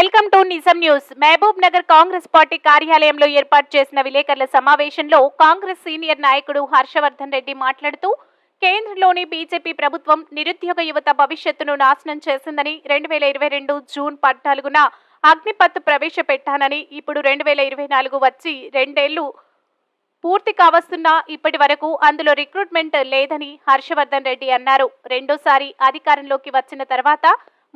Welcome to నిజం news. Mahabub Nagar Congress party కార్యాలయంలో ఏర్పాటు చేసిన విలేకరుల సమావేశంలో కాంగ్రెస్ సీనియర్ నాయకుడు హర్షవర్ధన్ రెడ్డి మాట్లాడుతూ కేంద్రంలోని బీజేపీ ప్రభుత్వం నిరుద్యోగ యువత భవిష్యత్తును నాశనం చేసిందని 2022 జూన్ 14న అగ్నిపత్ ప్రవేశపెట్టానని ఇప్పుడు 2024 వచ్చి రెండేళ్లు పూర్తి కావస్తున్నా ఇప్పటి వరకు అందులో రిక్రూట్మెంట్ లేదని హర్షవర్ధన్ రెడ్డి అన్నారు. రెండోసారి అధికారంలోకి వచ్చిన తర్వాత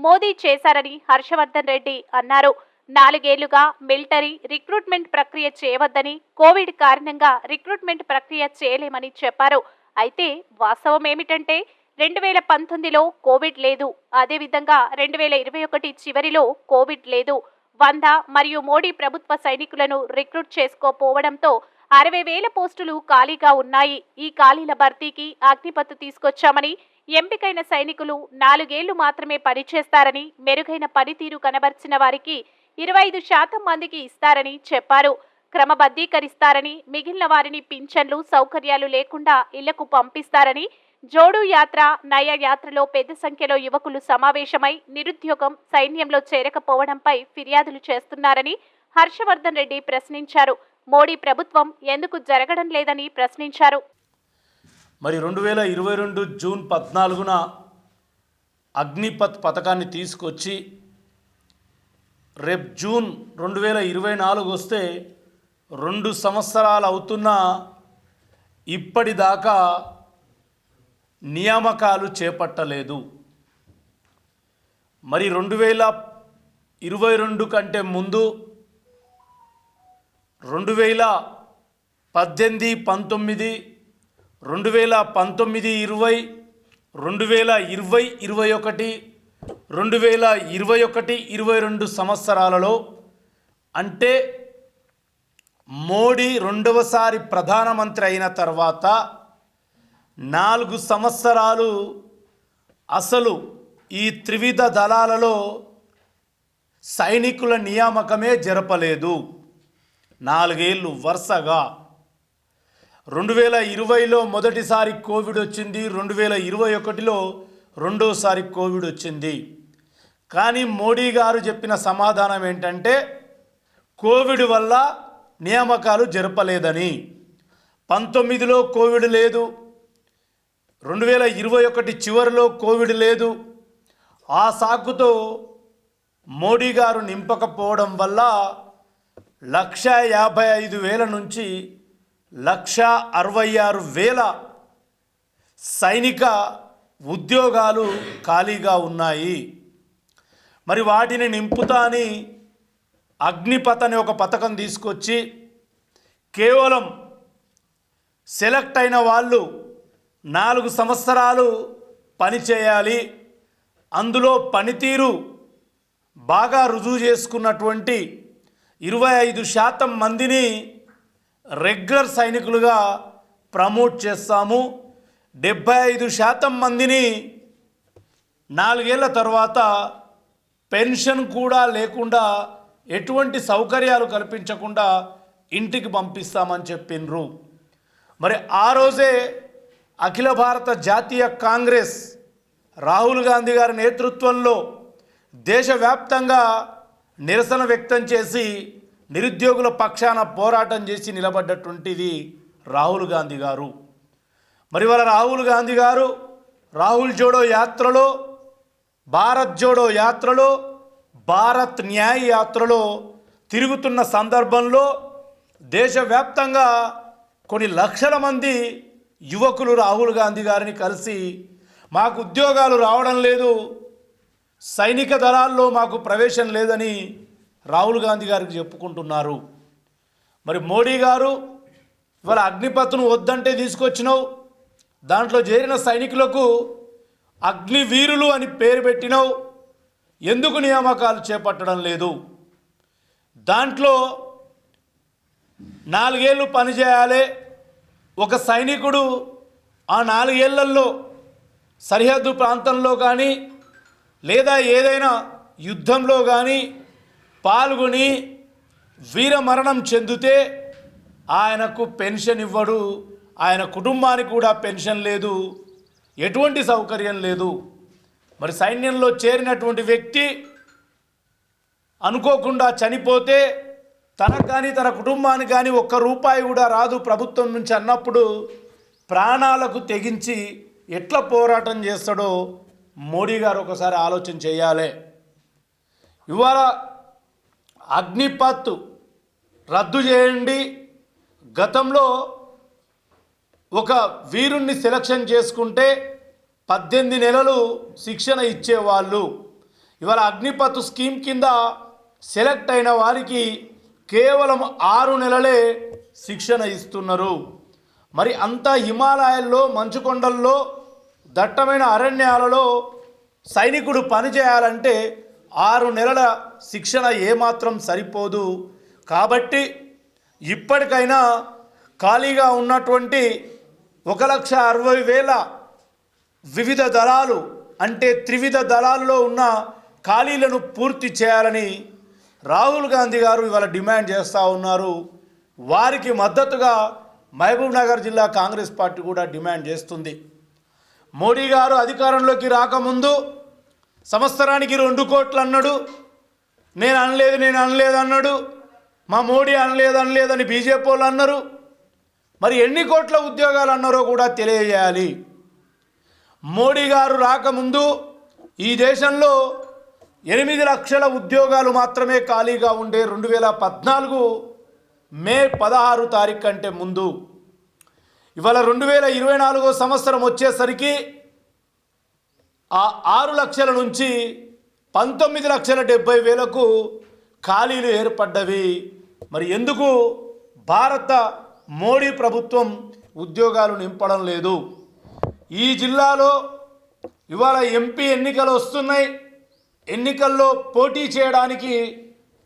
మోదీ చేశారని హర్షవర్ధన్ రెడ్డి అన్నారు. 4 ఏళ్లుగా మిలిటరీ రిక్రూట్మెంట్ ప్రక్రియ చేయవద్దని, కోవిడ్ కారణంగా రిక్రూట్మెంట్ ప్రక్రియ చేయలేమని చెప్పారు. అయితే వాస్తవం ఏమిటంటే 2019లో కోవిడ్ లేదు, అదేవిధంగా 2021 చివరిలో కోవిడ్ లేదు. 100 మరియు మోడీ ప్రభుత్వ సైనికులను రిక్రూట్ చేసుకోపోవడంతో 60,000 పోస్టులు ఖాళీగా ఉన్నాయి. ఈ ఖాళీల భర్తీకి అగ్నిపత్ తీసుకొచ్చామని, ఎంపికైన సైనికులు 4 ఏళ్లు మాత్రమే పనిచేస్తారని, మెరుగైన పనితీరు కనబర్చిన వారికి 25% మందికి ఇస్తారని చెప్పారు. క్రమబద్ధీకరిస్తారని, మిగిలిన వారిని పింఛన్లు సౌకర్యాలు లేకుండా ఇళ్లకు పంపిస్తారని, జోడు యాత్ర నయ యాత్రలో పెద్ద సంఖ్యలో యువకులు సమావేశమై నిరుద్యోగం, సైన్యంలో చేరకపోవడంపై ఫిర్యాదులు చేస్తున్నారని హర్షవర్ధన్ రెడ్డి ప్రశ్నించారు. మోడీ ప్రభుత్వం ఎందుకు జరగడం లేదని ప్రశ్నించారు. మరి 2022 జూన్ 14న అగ్నిపత్ పథకాన్ని తీసుకొచ్చి రేపు జూన్ 2024 వస్తే 2 సంవత్సరాలు అవుతున్నా ఇప్పటిదాకా నియామకాలు చేపట్టలేదు. మరి 2022 కంటే ముందు 2018, 19, 2019, 20, 2020, 21, 2021, 22 సంవత్సరాలలో అంటే మోడీ రెండవసారి ప్రధానమంత్రి అయిన తర్వాత 4 సంవత్సరాలు అసలు ఈ త్రివిధ దళాలలో సైనికుల నియామకమే జరపలేదు. 4 ఏళ్ళు వరుసగా 2020లో మొదటిసారి కోవిడ్ వచ్చింది, 2021లో రెండోసారి కోవిడ్ వచ్చింది. కానీ మోడీ గారు చెప్పిన సమాధానం ఏంటంటే కోవిడ్ వల్ల నియామకాలు జరపలేదని. 19లో కోవిడ్ లేదు, 2021 చివరిలో కోవిడ్ లేదు. ఆ సాకుతో మోడీ గారు నింపకపోవడం వల్ల 1,55,000 నుంచి 1,66,000 సైనిక ఉద్యోగాలు ఖాళీగా ఉన్నాయి. మరి వాటిని నింపుతా అని అగ్నిపథ్ అనే ఒక పథకం తీసుకొచ్చి కేవలం సెలెక్ట్ అయిన వాళ్ళు 4 సంవత్సరాలు పనిచేయాలి, అందులో పనితీరు బాగా రుజువు చేసుకున్నటువంటి 25% మందిని రెగ్యులర్ సైనికులుగా ప్రమోట్ చేస్తాము, 75% మందిని 4 ఏళ్ల తర్వాత పెన్షన్ కూడా లేకుండా ఎటువంటి సౌకర్యాలు కల్పించకుండా ఇంటికి పంపిస్తామని చెప్పిండ్రు. మరి ఆ రోజే అఖిల భారత జాతీయ కాంగ్రెస్ రాహుల్ గాంధీ గారి నేతృత్వంలో దేశవ్యాప్తంగా నిరసన వ్యక్తం చేసి నిరుద్యోగుల పక్షాన పోరాటం చేసి నిలబడ్డటువంటిది రాహుల్ గాంధీ గారు. మరి వాళ్ళ రాహుల్ గాంధీ గారు రాహుల్ జోడో యాత్రలో, భారత్ జోడో యాత్రలో, భారత్ న్యాయ్ యాత్రలో తిరుగుతున్న సందర్భంలో దేశవ్యాప్తంగా కొన్ని లక్షల మంది యువకులు రాహుల్ గాంధీ గారిని కలిసి మాకు ఉద్యోగాలు రావడం లేదు, సైనిక దళాల్లో మాకు ప్రవేశం లేదని రాహుల్ గాంధీ గారికి చెప్పుకుంటున్నారు. మరి మోడీ గారు ఇవాళ అగ్నిపథ్ను వద్దంటే తీసుకొచ్చినావు, దాంట్లో చేరిన సైనికులకు అగ్నివీరులు అని పేరు పెట్టినావు, ఎందుకు నియామకాలు చేపట్టడం లేదు? దాంట్లో 4 ఏళ్ళు పనిచేయాలి. ఒక సైనికుడు ఆ 4 ఏళ్లలో సరిహద్దు ప్రాంతంలో కానీ లేదా ఏదైనా యుద్ధంలో కానీ పాల్గొని వీరమరణం చెందితే ఆయనకు పెన్షన్ ఇవ్వడు, ఆయన కుటుంబానికి కూడా పెన్షన్ లేదు, ఎటువంటి సౌకర్యం లేదు. మరి సైన్యంలో చేరినటువంటి వ్యక్తి అనుకోకుండా చనిపోతే తనకు కానీ తన కుటుంబానికి కానీ ఒక్క రూపాయి కూడా రాదు ప్రభుత్వం నుంచి అన్నప్పుడు ప్రాణాలకు తెగించి ఎట్లా పోరాటం చేస్తాడో మోడీ గారు ఒకసారి ఆలోచన చేయాలి. ఇవాళ అగ్నిపత్ రద్దు చేయండి. గతంలో ఒక వీరుణ్ణి సెలక్షన్ చేసుకుంటే 18 నెలలు శిక్షణ ఇచ్చేవాళ్ళు. ఇవాళ అగ్నిపత్ స్కీమ్ కింద సెలెక్ట్ అయిన వారికి కేవలం 6 నెలలే శిక్షణ ఇస్తున్నారు. మరి అంత హిమాలయాల్లో మంచుకొండల్లో దట్టమైన అరణ్యాలలో సైనికుడు పనిచేయాలంటే 6 నెలల శిక్షణ ఏమాత్రం సరిపోదు. కాబట్టి ఇప్పటికైనా ఖాళీగా ఉన్నటువంటి 1,60,000 వివిధ దళాలు అంటే త్రివిధ దళాలలో ఉన్న ఖాళీలను పూర్తి చేయాలని రాహుల్ గాంధీ గారు ఇవాళ డిమాండ్ చేస్తూ ఉన్నారు. వారికి మద్దతుగా మహబూబ్ నగర్ జిల్లా కాంగ్రెస్ పార్టీ కూడా డిమాండ్ చేస్తుంది. మోడీ గారు అధికారంలోకి రాకముందు సంవత్సరానికి 2 కోట్లు అన్నాడు. నేను అనలేదు అన్నాడు. మా మోడీ అనలేదని బీజేపీ వాళ్ళు అన్నారు. మరి ఎన్ని కోట్ల ఉద్యోగాలు అన్నారో కూడా తెలియజేయాలి. మోడీ గారు రాకముందు ఈ దేశంలో 8 లక్షల ఉద్యోగాలు మాత్రమే ఖాళీగా ఉండే 2014 మే 16 తారీఖు కంటే ముందు. ఇవాళ 2024 సంవత్సరం వచ్చేసరికి ఆ 6 లక్షల నుంచి 19,70,000కు ఖాళీలు ఏర్పడ్డవి. మరి ఎందుకు భారత మోడీ ప్రభుత్వం ఉద్యోగాలు నింపడం లేదు? ఈ జిల్లాలో ఇవాళ ఎంపీ ఎన్నికలు వస్తున్నాయి. ఎన్నికల్లో పోటీ చేయడానికి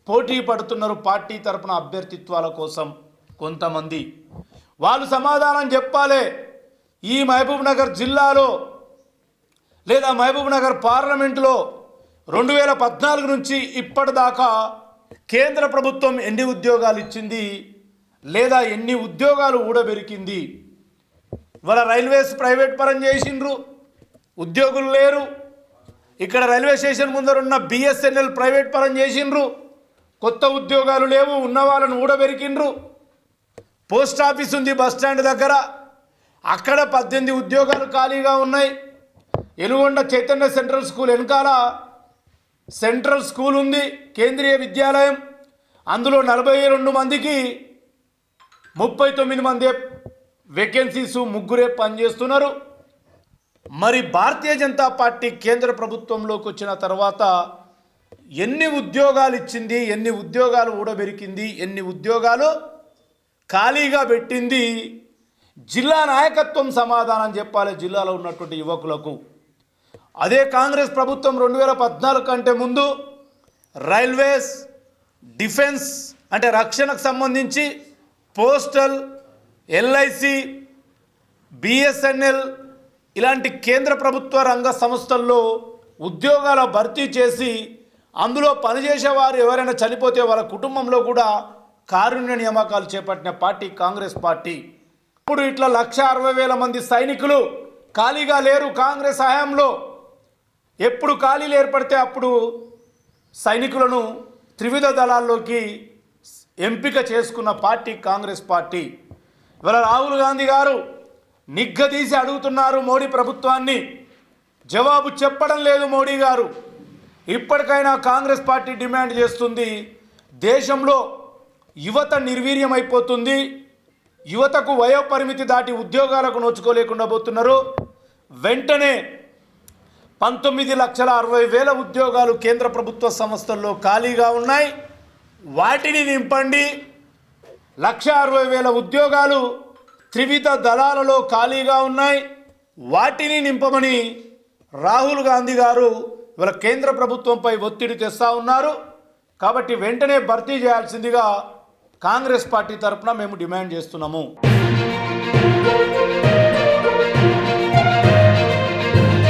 పోటీ పడుతున్నారు పార్టీ తరపున అభ్యర్థిత్వాల కోసం కొంతమంది. వాళ్ళు సమాధానం చెప్పాలి. ఈ మహబూబ్ నగర్ జిల్లాలో లేదా మహబూబ్ నగర్ పార్లమెంటులో 2014 నుంచి ఇప్పటిదాకా కేంద్ర ప్రభుత్వం ఎన్ని ఉద్యోగాలు ఇచ్చింది లేదా ఎన్ని ఉద్యోగాలు ఊడబెరికింది? ఇవాళ రైల్వేస్ ప్రైవేట్ పరం చేసిండ్రు, ఉద్యోగులు లేరు. ఇక్కడ రైల్వే స్టేషన్ ముందరున్న బిఎస్ఎన్ఎల్ ప్రైవేట్ పరం చేసిండ్రు, కొత్త ఉద్యోగాలు లేవు, ఉన్న వాళ్ళను ఊడబెరికిండ్రు. పోస్ట్ ఆఫీస్ ఉంది బస్ స్టాండ్ దగ్గర, అక్కడ 18 ఉద్యోగాలు ఖాళీగా ఉన్నాయి. ఎలుగొండ చైతన్య సెంట్రల్ స్కూల్ వెనకాల సెంట్రల్ స్కూల్ ఉంది, కేంద్రీయ విద్యాలయం. అందులో 42 మందికి 39 మంది వేకెన్సీస్, 3 పనిచేస్తున్నారు. మరి భారతీయ జనతా పార్టీ కేంద్ర ప్రభుత్వంలోకి వచ్చిన తర్వాత ఎన్ని ఉద్యోగాలు ఇచ్చింది, ఎన్ని ఉద్యోగాలు ఊడబెరికింది, ఎన్ని ఉద్యోగాలు ఖాళీగా పెట్టింది? జిల్లా నాయకత్వం సమాధానం చెప్పాలి జిల్లాలో ఉన్నటువంటి యువకులకు. అదే కాంగ్రెస్ ప్రభుత్వం 2014 కంటే ముందు రైల్వేస్, డిఫెన్స్ అంటే రక్షణకు సంబంధించి, పోస్టల్, ఎల్ఐసి, బిఎస్ఎన్ఎల్ ఇలాంటి కేంద్ర ప్రభుత్వ రంగ సంస్థల్లో ఉద్యోగాల భర్తీ చేసి అందులో పనిచేసేవారు ఎవరైనా చనిపోతే వాళ్ళ కుటుంబంలో కూడా కారుణ్య నియామకాలు చేపట్టిన పార్టీ కాంగ్రెస్ పార్టీ. ఇప్పుడు ఇట్లా 1,60,000 మంది సైనికులు ఖాళీగా లేరు కాంగ్రెస్ హయాంలో. ఎప్పుడు ఖాళీలు ఏర్పడితే అప్పుడు సైనికులను త్రివిధ దళాల్లోకి ఎంపిక చేసుకున్న పార్టీ కాంగ్రెస్ పార్టీ. ఇవాళ రాహుల్ గాంధీ గారు నిగ్గదీసి అడుగుతున్నారు మోడీ ప్రభుత్వాన్ని, జవాబు చెప్పడం లేదు మోడీ గారు. ఇప్పటికైనా కాంగ్రెస్ పార్టీ డిమాండ్ చేస్తుంది, దేశంలో యువత నిర్వీర్యమైపోతుంది, యువతకు వయోపరిమితి దాటి ఉద్యోగాలకు నోచుకోలేకుండా పోతున్నారు. వెంటనే 19,60,000 ఉద్యోగాలు కేంద్ర ప్రభుత్వ సంస్థల్లో ఖాళీగా ఉన్నాయి, వాటిని నింపండి. 1,60,000 ఉద్యోగాలు త్రివిధ దళాలలో ఖాళీగా ఉన్నాయి, వాటిని నింపమని రాహుల్ గాంధీ గారు ఇవాళ కేంద్ర ప్రభుత్వంపై ఒత్తిడి తెస్తూ ఉన్నారు. కాబట్టి వెంటనే భర్తీ చేయాల్సిందిగా కాంగ్రెస్ పార్టీ తరఫున మేము డిమాండ్ చేస్తున్నాము.